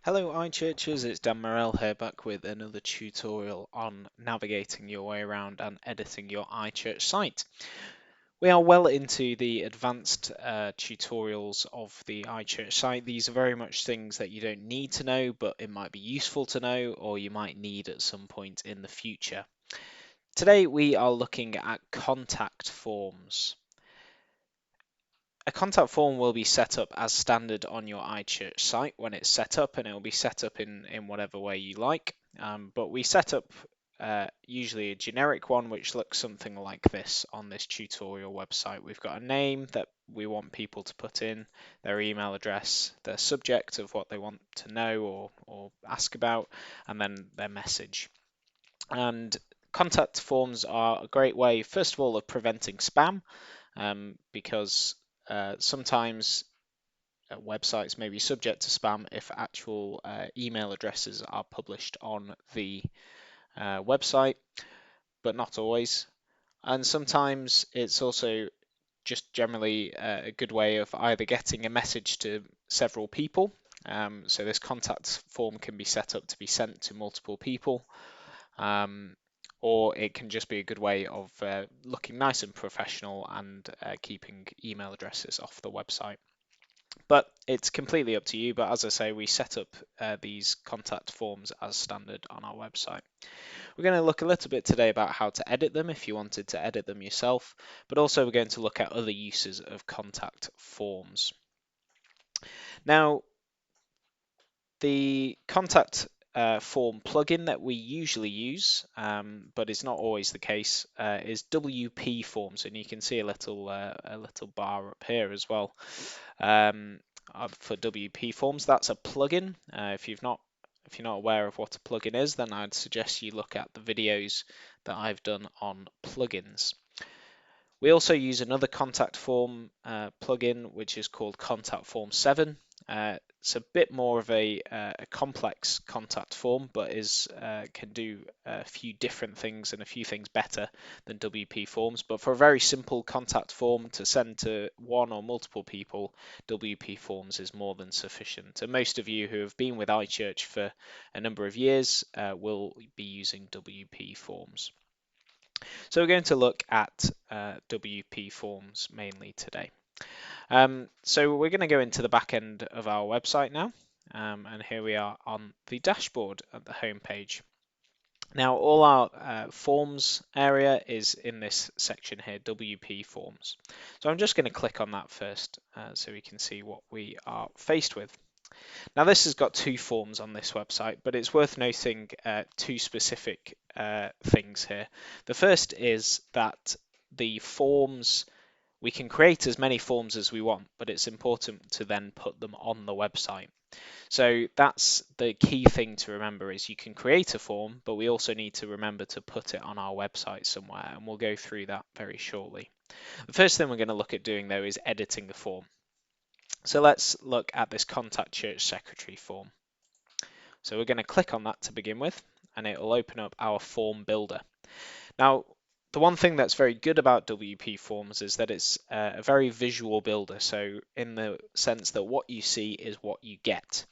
Hello iChurchers, it's Dan Morrell here back with another tutorial on navigating your way around and editing your iChurch site. We are well into the advanced tutorials of the iChurch site. These are very much things that you don't need to know, but it might be useful to know or you might need at some point in the future. Today we are looking at contact forms. A contact form will be set up as standard on your iChurch site when it's set up, and it will be set up in whatever way you like. But we set up usually a generic one which looks something like this on this tutorial website. We've got a name that we want people to put in, their email address, their subject of what they want to know or ask about, and then their message. And contact forms are a great way, first of all, of preventing spam, because sometimes websites may be subject to spam if actual email addresses are published on the website, but not always. And sometimes it's also just generally a good way of either getting a message to several people. So this contact form can be set up to be sent to multiple people, or it can just be a good way of looking nice and professional and keeping email addresses off the website. But it's completely up to you. But as I say, we set up these contact forms as standard on our website. We're going to look a little bit today about how to edit them if you wanted to edit them yourself, but also we're going to look at other uses of contact forms. Now, the contact form plugin that we usually use, but it's not always the case, is WP Forms, and you can see a little bar up here as well for WP Forms. That's a plugin. If you're not aware of what a plugin is, then I'd suggest you look at the videos that I've done on plugins. We also use another contact form plugin, which is called Contact Form 7. It's a bit more of a complex contact form, but can do a few different things and a few things better than WP Forms. But for a very simple contact form to send to one or multiple people, WP Forms is more than sufficient. And most of you who have been with iChurch for a number of years will be using WP Forms. So we're going to look at WP Forms mainly today. So we're going to go into the back end of our website now, and here we are on the dashboard at the home page. Now all our forms area is in this section here, WP Forms. So I'm just going to click on that first so we can see what we are faced with. Now this has got two forms on this website, but it's worth noting two specific things here. The first is that the forms, we can create as many forms as we want, but it's important to then put them on the website. So that's the key thing to remember, is you can create a form, but we also need to remember to put it on our website somewhere, and we'll go through that very shortly. The first thing we're going to look at doing though is editing the form. So let's look at this Contact Church Secretary form. So we're going to click on that to begin with, and it will open up our form builder. Now, the one thing that's very good about WP Forms is that it's a very visual builder. So in the sense that what you see is what you get.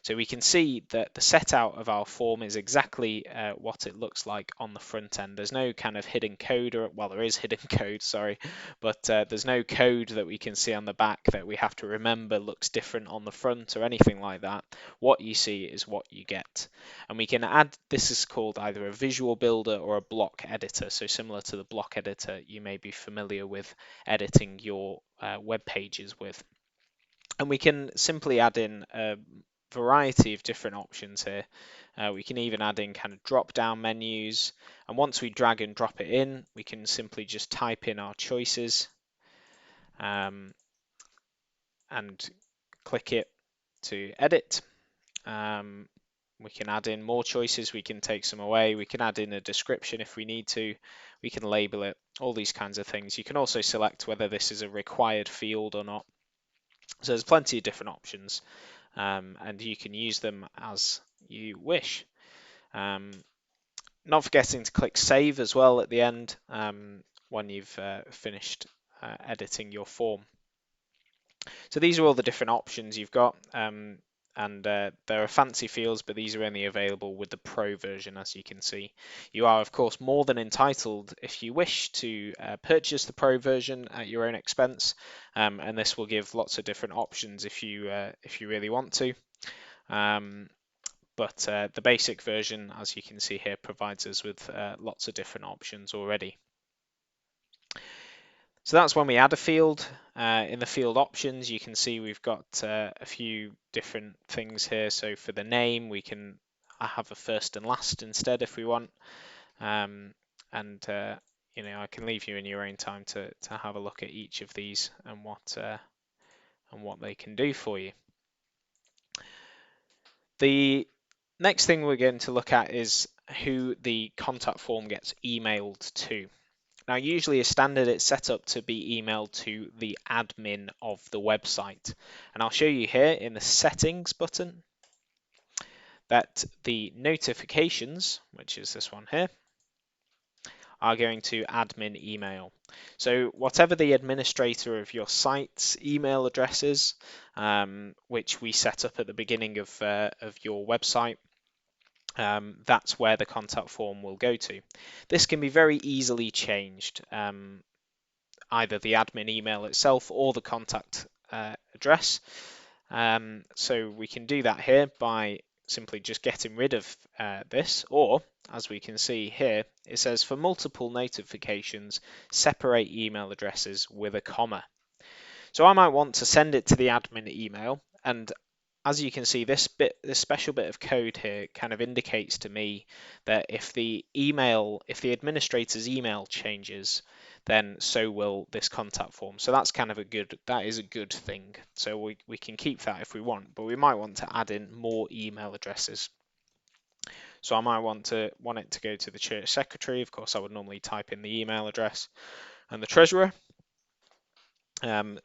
So we can see that the set out of our form is exactly what it looks like on the front end. There's no kind of hidden code, or well, there is hidden code, sorry, but there's no code that we can see on the back that we have to remember looks different on the front or anything like that. What you see is what you get. And we can add, this is called either a visual builder or a block editor. So similar to the block editor you may be familiar with editing your web pages with. And we can simply add in a variety of different options here. We can even add in kind of drop down menus, and once we drag and drop it in, we can simply just type in our choices and click it to edit. We can add in more choices, we can take some away, we can add in a description if we need to, we can label it, all these kinds of things. You can also select whether this is a required field or not. So there's plenty of different options, and you can use them as you wish. Not forgetting to click save as well at the end when you've finished editing your form. So these are all the different options you've got. and there are fancy fields, but these are only available with the Pro version, as you can see. You are, of course, more than entitled if you wish to purchase the Pro version at your own expense, and this will give lots of different options if you really want to. But the basic version, as you can see here, provides us with lots of different options already. So that's when we add a field. In the field options, you can see we've got a few different things here. So for the name, we can have a first and last instead if we want. And I can leave you in your own time to have a look at each of these and what they can do for you. The next thing we're going to look at is who the contact form gets emailed to. Now, usually as standard, it's set up to be emailed to the admin of the website. And I'll show you here in the settings button that the notifications, which is this one here, are going to admin email. So whatever the administrator of your site's email address is, which we set up at the beginning of your website, that's where the contact form will go to. This can be very easily changed, either the admin email itself or the contact address. So we can do that here by simply just getting rid of this, or as we can see here, it says for multiple notifications, separate email addresses with a comma. So I might want to send it to the admin email, and as you can see, this special bit of code here kind of indicates to me that if the administrator's email changes, then so will this contact form. So that is a good thing. So we can keep that if we want, but we might want to add in more email addresses. So I might want it to go to the church secretary. Of course, I would normally type in the email address, and the treasurer.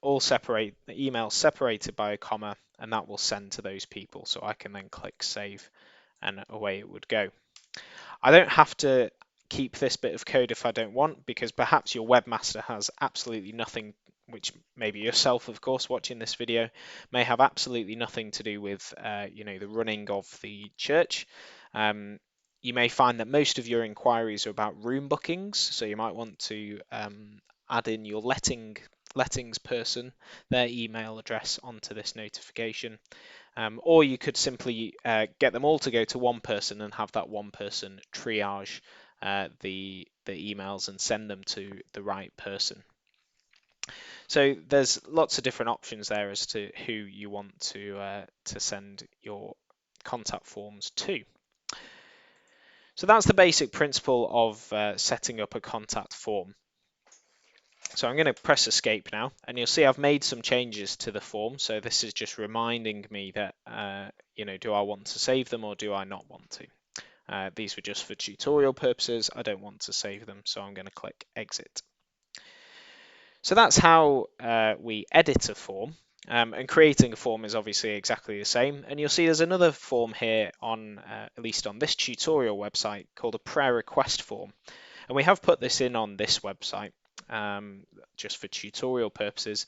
All separate, the email separated by a comma, and that will send to those people. So I can then click save, and away it would go. I don't have to keep this bit of code if I don't want, because perhaps your webmaster has absolutely nothing, which maybe yourself, of course, watching this video, may have absolutely nothing to do with the running of the church. You may find that most of your inquiries are about room bookings, so you might want to add in your lettings person, their email address onto this notification. Or you could simply get them all to go to one person and have that one person triage the emails and send them to the right person. So there's lots of different options there as to who you want to send your contact forms to. So that's the basic principle of setting up a contact form. So I'm going to press escape now, and you'll see I've made some changes to the form. So this is just reminding me that, do I want to save them or do I not want to? These were just for tutorial purposes. I don't want to save them, so I'm going to click exit. So that's how we edit a form. And creating a form is obviously exactly the same. And you'll see there's another form here on, at least on this tutorial website, called a prayer request form. And we have put this in on this website. Just for tutorial purposes,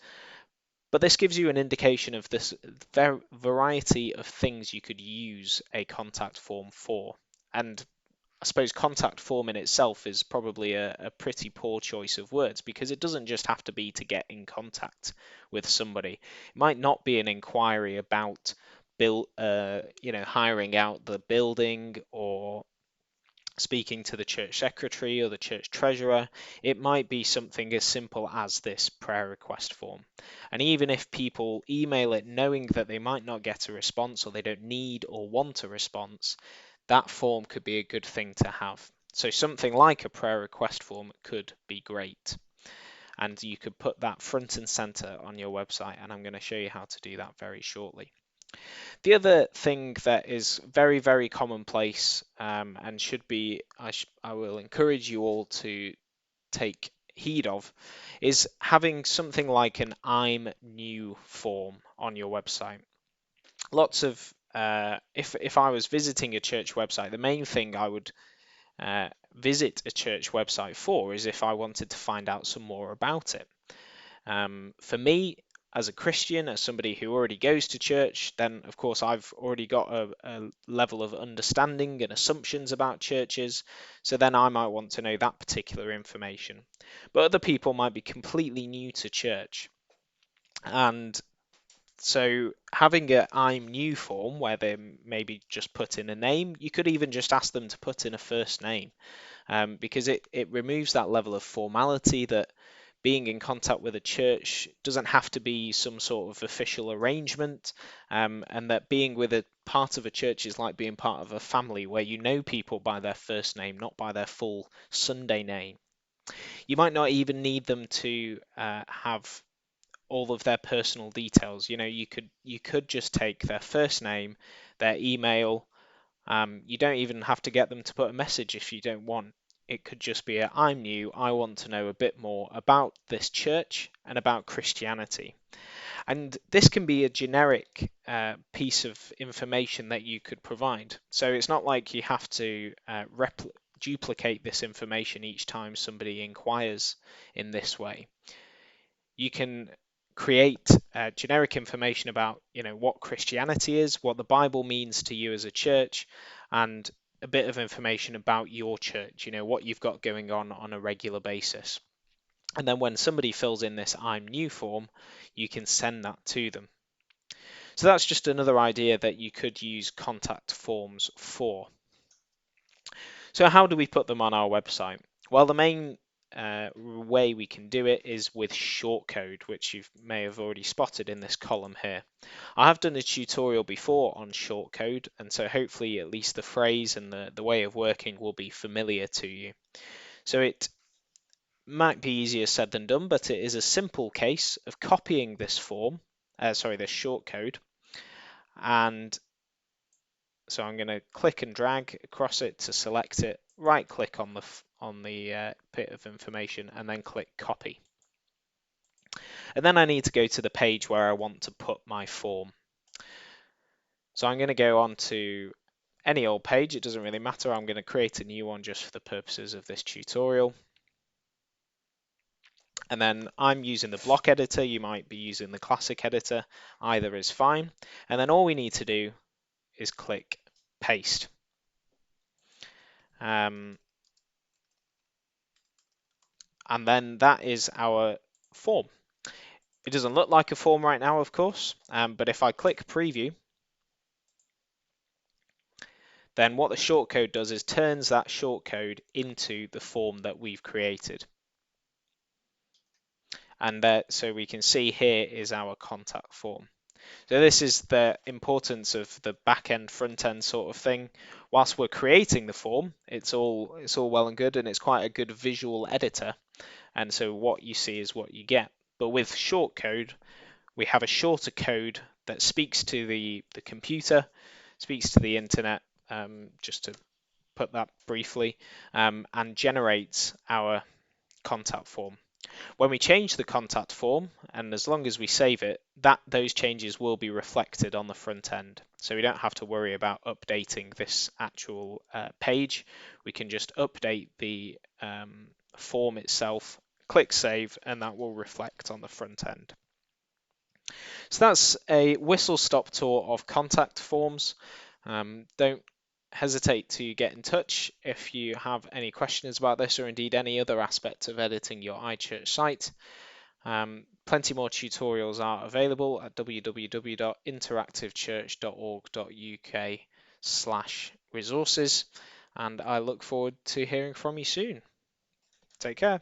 but this gives you an indication of this variety of things you could use a contact form for. And I suppose contact form in itself is probably a pretty poor choice of words, because it doesn't just have to be to get in contact with somebody. It might not be an inquiry about hiring out the building or speaking to the church secretary or the church treasurer. It might be something as simple as this prayer request form. And even if people email it knowing that they might not get a response, or they don't need or want a response, that form could be a good thing to have. So something like a prayer request form could be great. And you could put that front and center on your website, and I'm going to show you how to do that very shortly. The other thing that is very, very commonplace and should be, I will encourage you all to take heed of, is having something like an I'm new form on your website. Lots of, if I was visiting a church website, the main thing I would visit a church website for is if I wanted to find out some more about it. For me, as a Christian, as somebody who already goes to church, then of course I've already got a level of understanding and assumptions about churches, so then I might want to know that particular information. But other people might be completely new to church, and so having a I'm new form where they maybe just put in a name, you could even just ask them to put in a first name, because it removes that level of formality that being in contact with a church doesn't have to be some sort of official arrangement, and that being with a part of a church is like being part of a family where you know people by their first name, not by their full Sunday name. You might not even need them to have all of their personal details. You know, you could just take their first name, their email. You don't even have to get them to put a message if you don't want. It could just be a, I'm new, I want to know a bit more about this church and about Christianity. And this can be a generic piece of information that you could provide. So it's not like you have to duplicate this information each time somebody inquires in this way. You can create generic information about, what Christianity is, what the Bible means to you as a church, and a bit of information about your church, what you've got going on a regular basis. And then when somebody fills in this I'm new form, you can send that to them. So that's just another idea that you could use contact forms for. So how do we put them on our website? Well, the main way we can do it is with shortcode, which you may have already spotted in this column here. I have done a tutorial before on shortcode, and so hopefully at least the phrase and the way of working will be familiar to you. So it might be easier said than done, but it is a simple case of copying this this shortcode, and so I'm going to click and drag across it to select it, right click on the bit of information, and then click copy. And then I need to go to the page where I want to put my form. So I'm going to go on to any old page, it doesn't really matter. I'm going to create a new one just for the purposes of this tutorial. And then I'm using the block editor, you might be using the classic editor, either is fine. And then all we need to do is click paste. And then that is our form. It doesn't look like a form right now, of course, but if I click preview, then what the shortcode does is turns that shortcode into the form that we've created. And so we can see here is our contact form. So this is the importance of the back end, front end sort of thing. Whilst we're creating the form, it's all well and good, and it's quite a good visual editor. And so what you see is what you get. But with shortcode, we have a shorter code that speaks to the computer, speaks to the internet, just to put that briefly, and generates our contact form. When we change the contact form, and as long as we save it, those changes will be reflected on the front end. So we don't have to worry about updating this actual page. We can just update the form itself, click save, and that will reflect on the front end. So that's a whistle-stop tour of contact forms. Don't hesitate to get in touch if you have any questions about this, or indeed any other aspect of editing your iChurch site. Plenty more tutorials are available at www.interactivechurch.org.uk/resources, and I look forward to hearing from you soon. Take care.